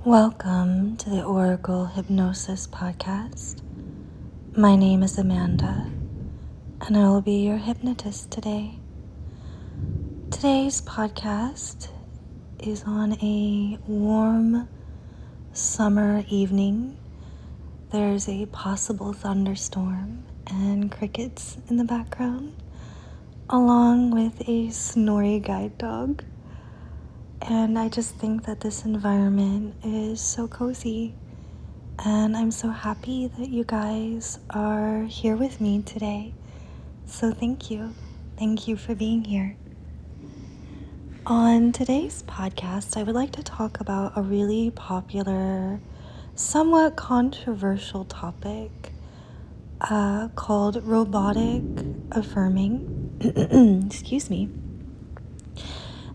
Welcome to the Oracle Hypnosis podcast. My name is Amanda, and I will be your hypnotist today. Today's podcast is on a warm summer evening. There's a possible thunderstorm and crickets in the background, along with a snory guide dog. And I just think that this environment is so cozy. And I'm so happy that you guys are here with me today. So thank you. Thank you for being here. On today's podcast, I would like to talk about a really popular, somewhat controversial topic called robotic affirming. Excuse me.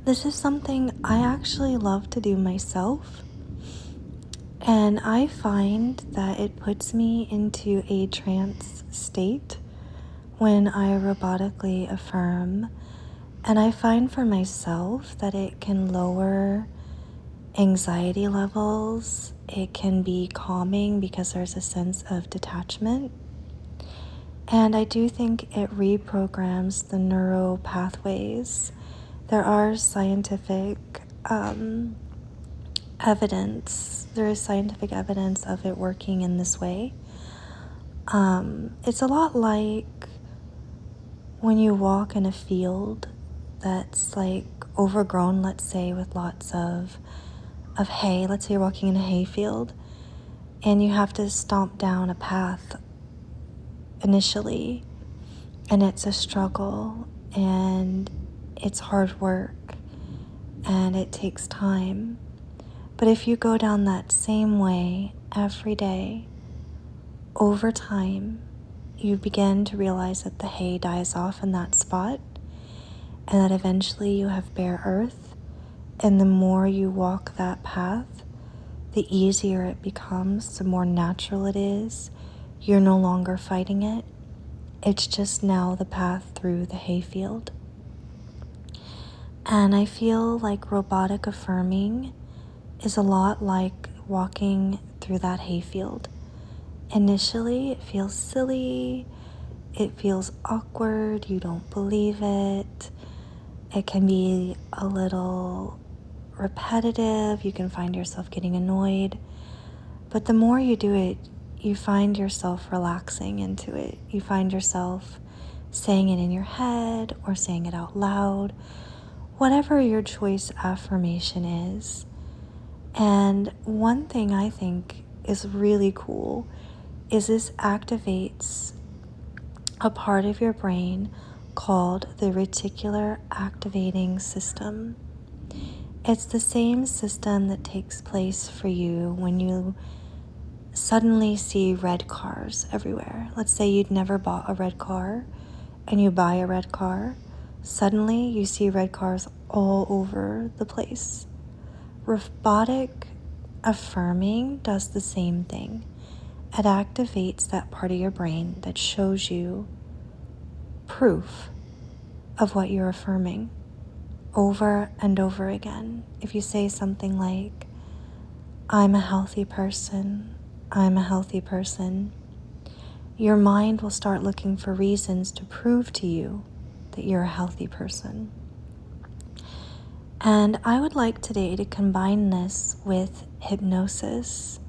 This is something I actually love to do myself, and I find that it puts me into a trance state when I robotically affirm, and I find for myself that it can lower anxiety levels. It can be calming because there's a sense of detachment, and I do think it reprograms the neural pathways. There are scientific evidence. There is scientific evidence of it working in this way. It's a lot like when you walk in a field that's like overgrown, let's say, with lots of hay. Let's say you're walking in a hay field and you have to stomp down a path initially, and it's a struggle, and it's hard work, and it takes time. But if you go down that same way every day, over time, you begin to realize that the hay dies off in that spot, and that eventually you have bare earth. And the more you walk that path, the easier it becomes, the more natural it is. You're no longer fighting it. It's just now the path through the hayfield. And I feel like robotic affirming is a lot like walking through that hayfield. Initially, it feels silly, it feels awkward, you don't believe it. It can be a little repetitive, you can find yourself getting annoyed. But the more you do it, you find yourself relaxing into it. You find yourself saying it in your head or saying it out loud, whatever your choice affirmation is. And one thing I think is really cool is this activates a part of your brain called the reticular activating system. It's the same system that takes place for you when you suddenly see red cars everywhere. Let's say you'd never bought a red car and you buy a red car. Suddenly you see red cars all over the place. Robotic affirming does the same thing. It activates that part of your brain that shows you proof of what you're affirming over and over again. If you say something like, I'm a healthy person, I'm a healthy person, your mind will start looking for reasons to prove to you that you're a healthy person. And I would like today to combine this with hypnosis.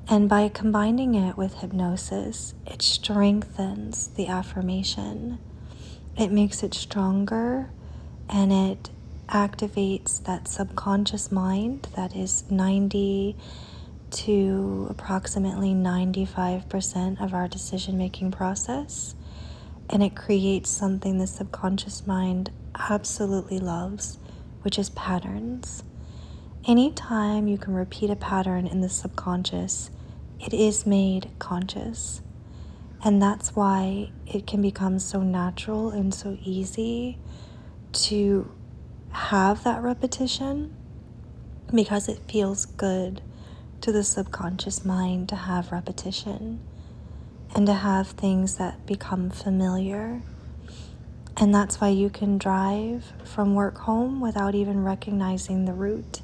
And by combining it with hypnosis, it strengthens the affirmation. It makes it stronger, and it activates that subconscious mind that is 90 to approximately 95% of our decision-making process. And it creates something the subconscious mind absolutely loves, which is patterns. Anytime you can repeat a pattern in the subconscious, it is made conscious. And that's why it can become so natural and so easy to have that repetition, because it feels good to the subconscious mind to have repetition and to have things that become familiar. And that's why you can drive from work home without even recognizing the route.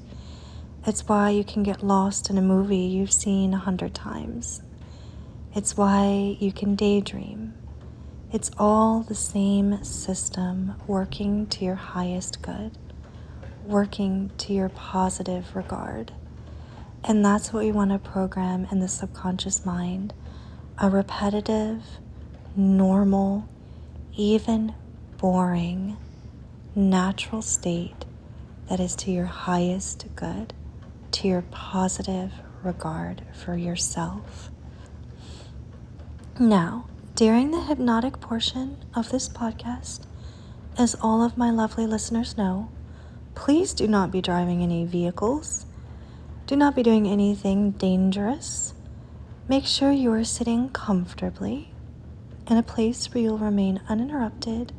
It's why you can get lost in a movie you've seen 100 times. It's why you can daydream. It's all the same system working to your highest good, working to your positive regard. And that's what we want to program in the subconscious mind, a repetitive, normal, even boring, natural state that is to your highest good, to your positive regard for yourself. Now, during the hypnotic portion of this podcast, as all of my lovely listeners know, please do not be driving any vehicles. Do not be doing anything dangerous. Make sure you are sitting comfortably in a place where you'll remain uninterrupted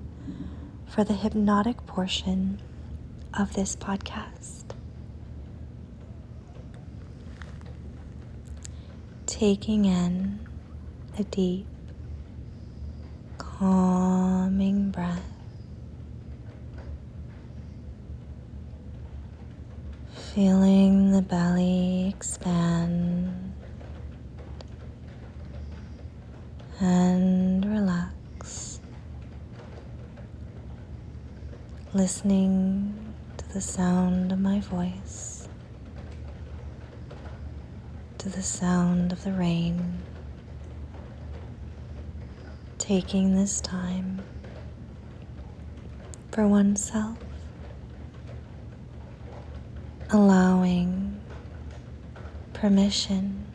for the hypnotic portion of this podcast. Taking in a deep, calming breath. Feeling the belly expand and relax. Listening to the sound of my voice, to the sound of the rain. Taking this time for oneself. Allowing permission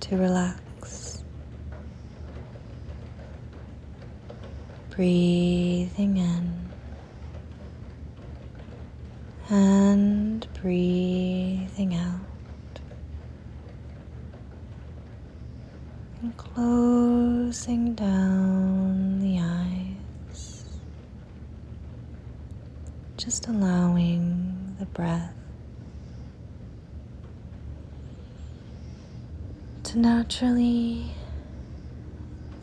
to relax. Breathing in and breathing out. And closing down the eyes. Just allowing the breath to naturally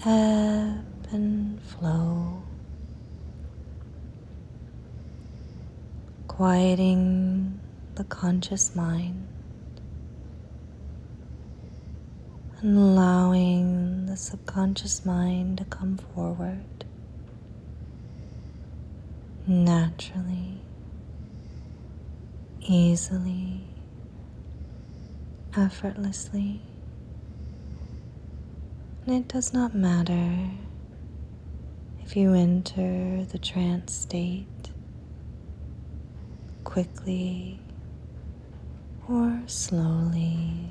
ebb and flow, quieting the conscious mind and allowing the subconscious mind to come forward naturally, easily, effortlessly. And it does not matter if you enter the trance state quickly or slowly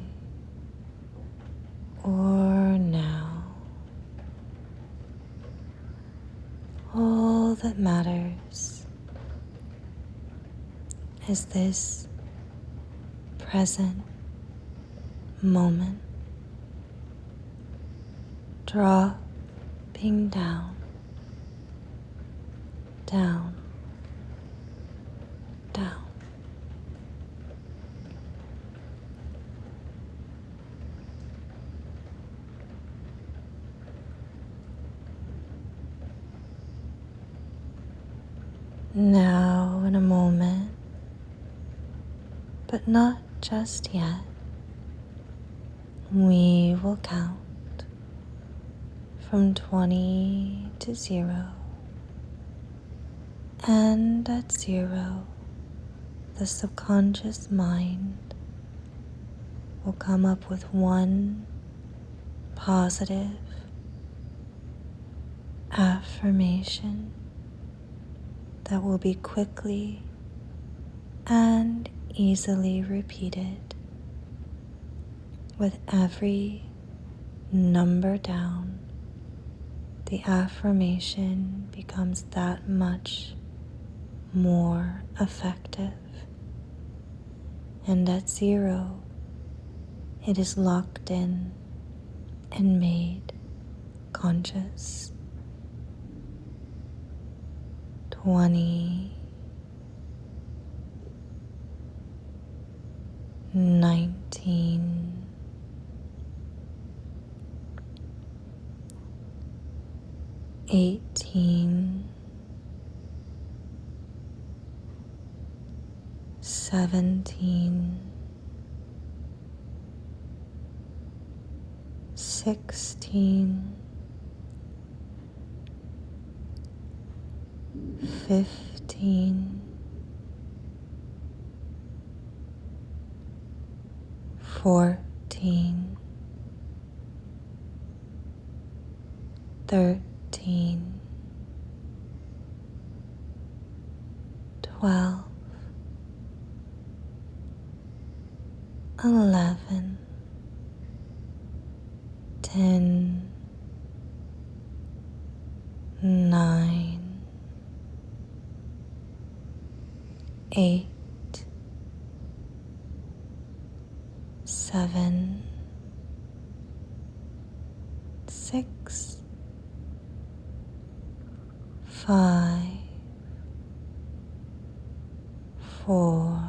or now. All that matters is this present moment, dropping down, down, down. Now, in a moment, but not just yet, we will count from 20 to 0. And at 0, the subconscious mind will come up with one positive affirmation that will be quickly and easily repeated with every number down. The affirmation becomes that much more effective. And at 0, it is locked in and made conscious. 20, 19, 18, 17, 17, 16, 15, 14, 13, 12, 11, 10, 9, 8, 7, 6, 5, 4,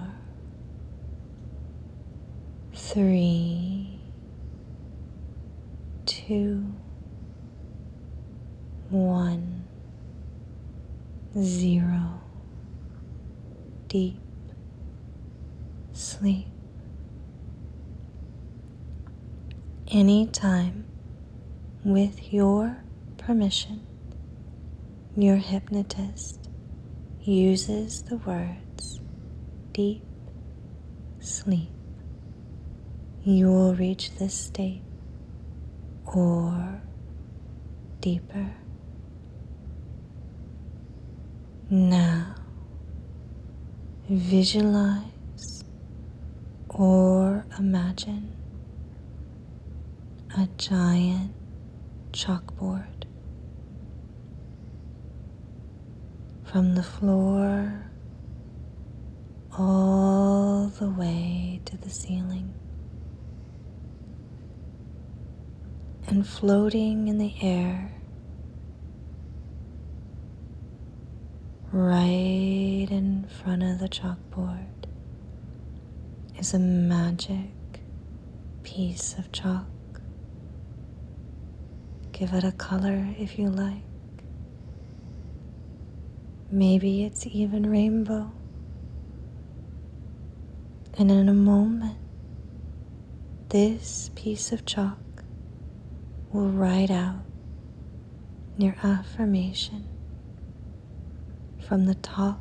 3, 2, 1, 0. Deep sleep. Anytime, with your permission, your hypnotist uses the words deep sleep, you will reach this state or deeper. Now, visualize or imagine a giant chalkboard. From the floor all the way to the ceiling, and floating in the air right in front of the chalkboard is a magic piece of chalk. Give it a color if you like. Maybe it's even rainbow. And in a moment, this piece of chalk will write out your affirmation from the top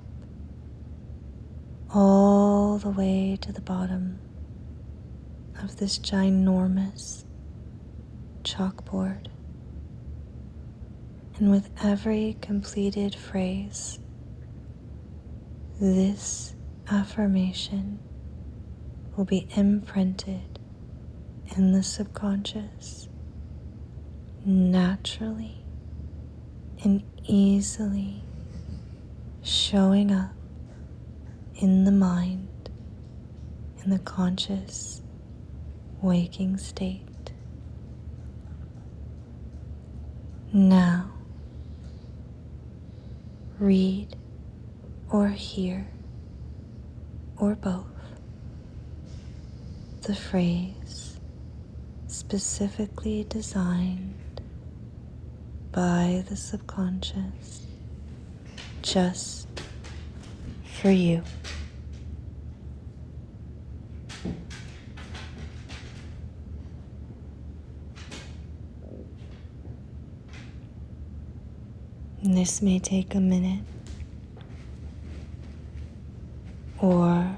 all the way to the bottom of this ginormous chalkboard. And with every completed phrase, this affirmation will be imprinted in the subconscious naturally and easily, showing up in the mind in the conscious waking state. Now, read or hear, or both, the phrase specifically designed by the subconscious just for you. And this may take a minute, or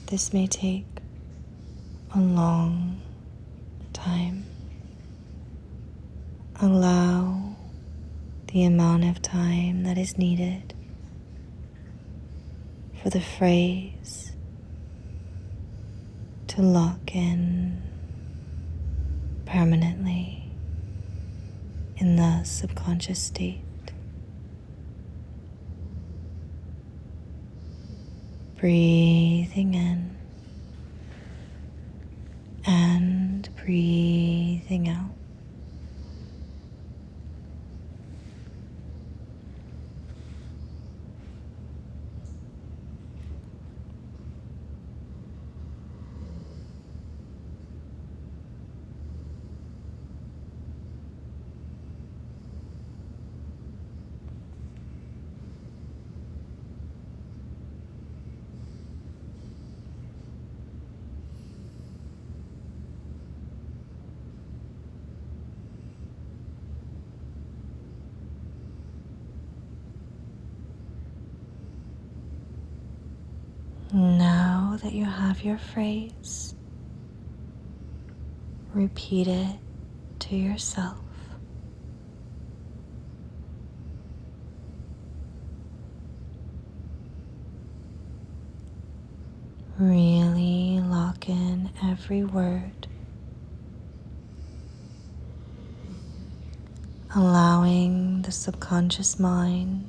this may take a long time. Allow the amount of time that is needed for the phrase to lock in permanently in the subconscious state. Breathing in and breathing out. Now that you have your phrase, repeat it to yourself. Really lock in every word, allowing the subconscious mind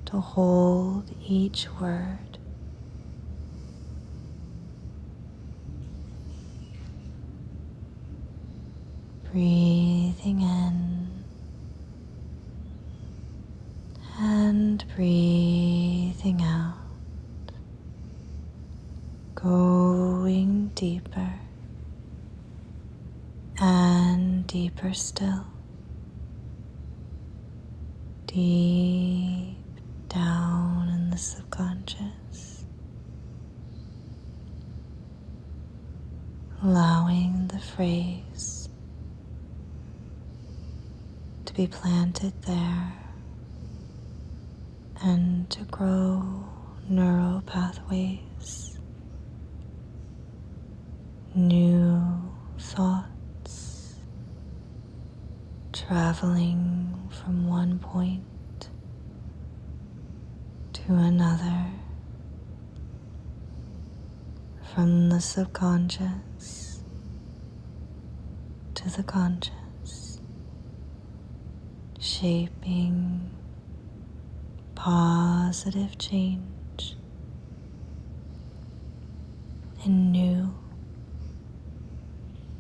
to hold each word. Breathing in and breathing out, going deeper and deeper still, deep down in the subconscious, allowing the phrase to be planted there and to grow neural pathways, new thoughts, traveling from one point to another, from the subconscious to the conscious, shaping positive change in new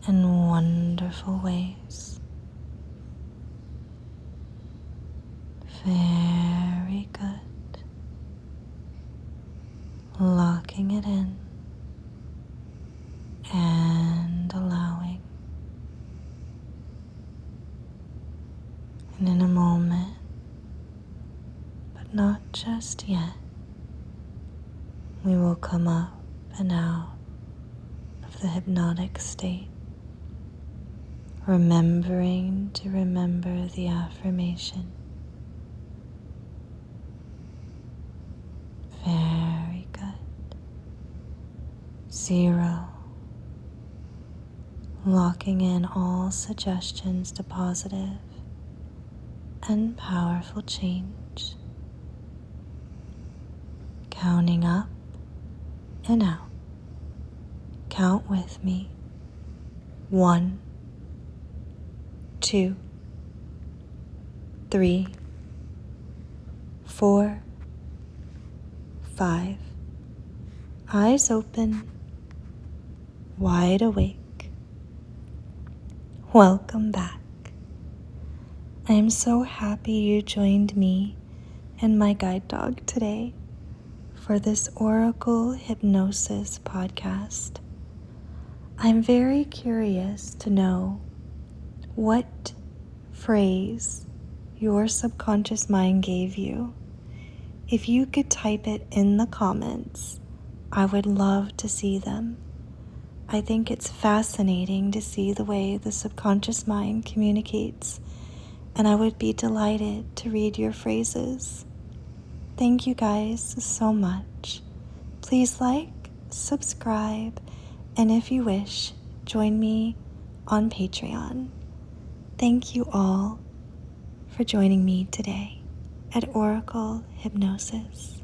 and wonderful ways. Very good. Locking it in and allowing. And in a moment, but not just yet, we will come up and out of the hypnotic state, remembering to remember the affirmation. Very good. 0. Locking in all suggestions to positive and powerful change. Counting up and out. Count with me. 1, 2, 3, 4, 5. Eyes open, wide awake. Welcome back. I am so happy you joined me and my guide dog today for this Oracle Hypnosis podcast. I'm very curious to know what phrase your subconscious mind gave you. If you could type it in the comments, I would love to see them. I think it's fascinating to see the way the subconscious mind communicates, and I would be delighted to read your phrases. Thank you guys so much. Please like, subscribe, and if you wish, join me on Patreon. Thank you all for joining me today at Oracle Hypnosis.